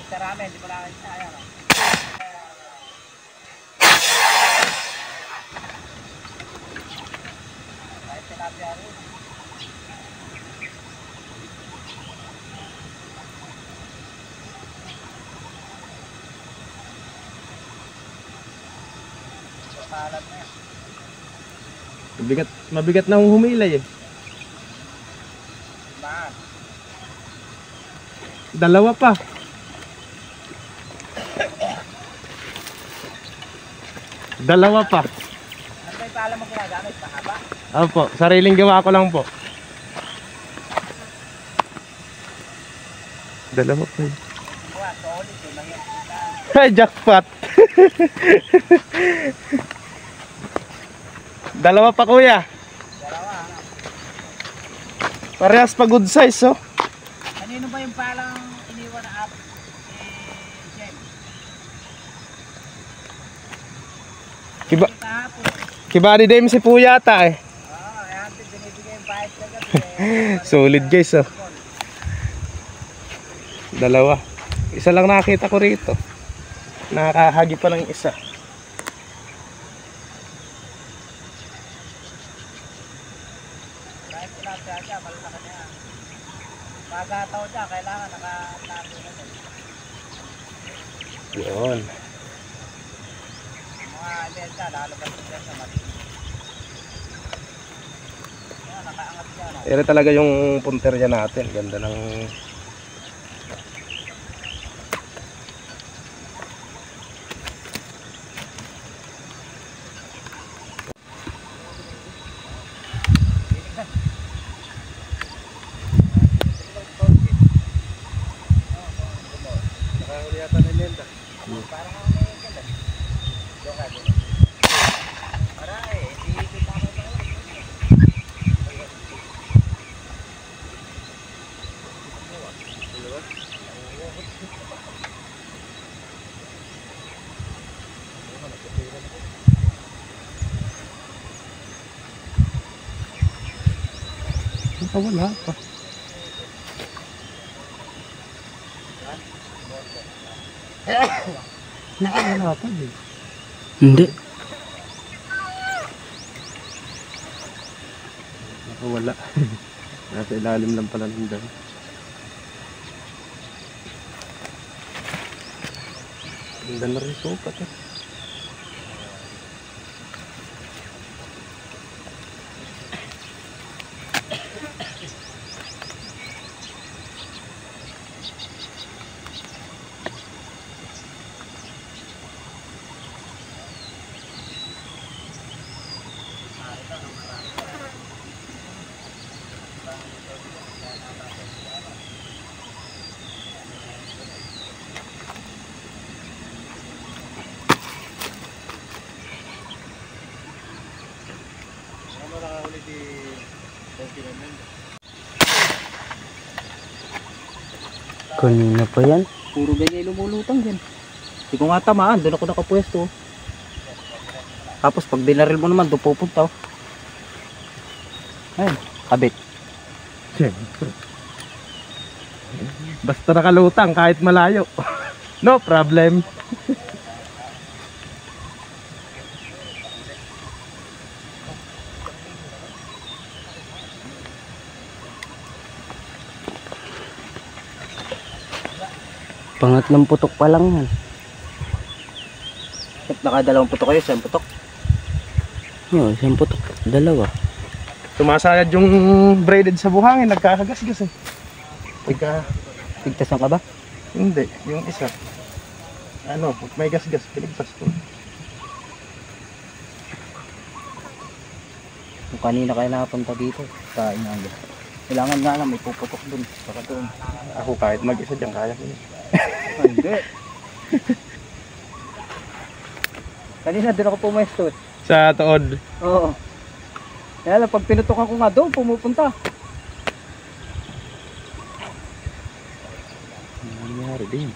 karami, hindi mo lang kaya. Kahit tilapia rin. Palat na yan. Mabigat na humilay eh. Bakit? Dalawa pa. Dalawa pa. Ano ba yung pala mo ginagamit? Mahaba? Opo, sariling gawa ko lang po. Dalawa pa eh. Kuha, solid eh. Mahirap kita. Ay, jackpot. Dalawa pa kuya. Dalawa, ano? Parehas pa good size oh. Kanino ba yung palang iniwan na app? Jem. Kiba, Kahapon. kibari din si po yata eh. Oo, kaya binibigay yung bahit na gabi. Solid guys oh. Dalawa. Isa lang nakita ko rito. Nakakahagi pa ng isa. Kahit tilapia siya, malaki na yan. Pagkataw siya, kailangan nakatago na siya. Yun. Mga alenta, lalabas siya sa mati. Yan, nakaangat siya. No? Ere talaga yung punterya natin. Ganda ng... Parang may ganun. Doon ka din. Para eh, kita mo ba? Wala pa. Wala pa din. Hindi. Nakawala. Nasa ilalim lang pala ng dami. Ganda na rin sukat eh. Kanina pa yan. Puro ganyan lumulutang dyan. Hindi ko nga tamaan, doon ako nakapwesto. Tapos pag binaril mo naman, doon pupunta. Ayun, kabit. Siyempre. Basta nakalutang kahit malayo. No problem. Pangatlong putok pa lang yan. Nakadalawang putok kayo, isang putok. Oo, isang putok. Dalawa. Sumasayad yung braided sa buhangin, nagkakagasgas eh. Pigtasan ka ba? Hindi, yung isa. Ano, may gasgas, pinigtas ko. Kung kanina kayo nakapunta dito, sa Inaga. Kailangan nga lang, may puputok dun. Saka dun. Ako kahit mag-isa dyan, kaya ko yun. Hindi. Kanina doon ako pumesto. Sa tood. Oo. Kaya lang, pag pinutukan ko nga doon, pumupunta. Nangyari din.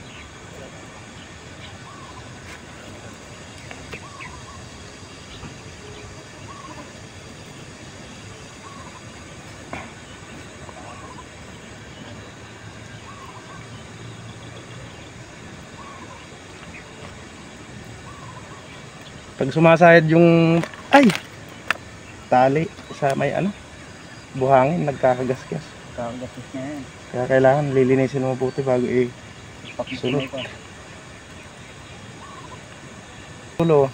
Pag sumasayad yung tali sa may buhangin, nagkakagasgas. Kakagastos niya yan. Kaya kailangan lilinisin mo mabuti bago Pakisin Sunod. na ito. tulo.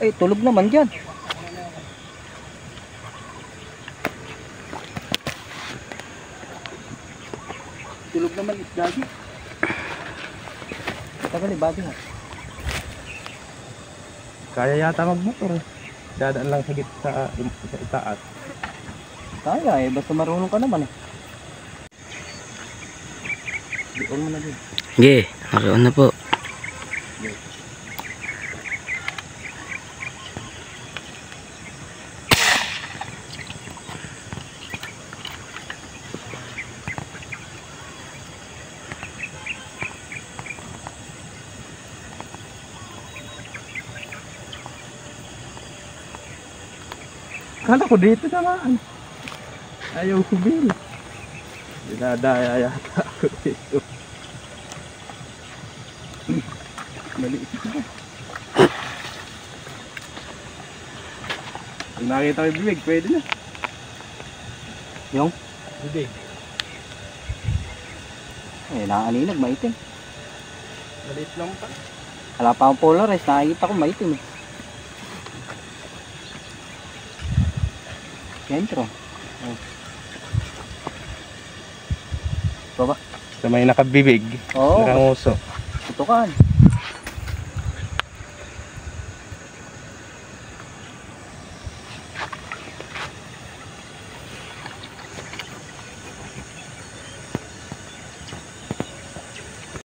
Ay, tulog naman dyan. Tulog naman isdagi. Tagal eh, body ha. Kaya yata magmotor eh. Dadaan lang sa sa itaas. Kaya eh, basta marunong ka naman eh. Di-on mo na din. Sige, naroon na po. Kala ko dito naman. Ayaw kubil. Dinadaya yata ako dito. Maliit na. Kung nakita ko yung bibig, pwede na. Yung? Bibig. Eh, nakaaninag, maitim. Maliit lang pa. Wala pa akong polarized, nakikita ko maitim eh. Sentro. Oh. Ito ba? Sa may nakabibig. Oo, Nakanguso. ito kan.